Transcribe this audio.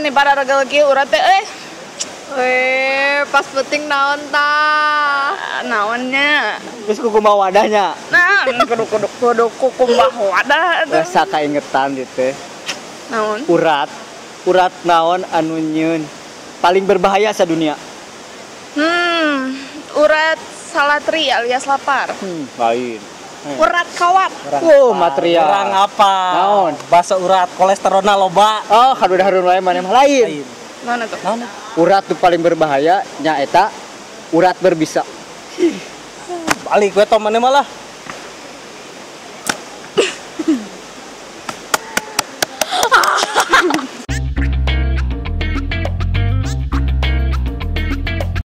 naon nih para regel kieu urang teh pas penting naon tah? Naonnya? Terus kumaha wadahnya? Nah, kudu kumaha wadah atuh. Rasa kaingetan gitu. Naon? Urat naon anu nyieun paling berbahaya sadunia. Urat salatri alias lapar. Lain. Urat kawat. Material. Urang apa? Naon? Basa urat kolesterolna loba. Oh, harudah-harun wae maneh mah lain. Naon atuh? Naon? Urat tuh paling berbahaya nya eta urat berbisa. Balik we to maneh mah lah.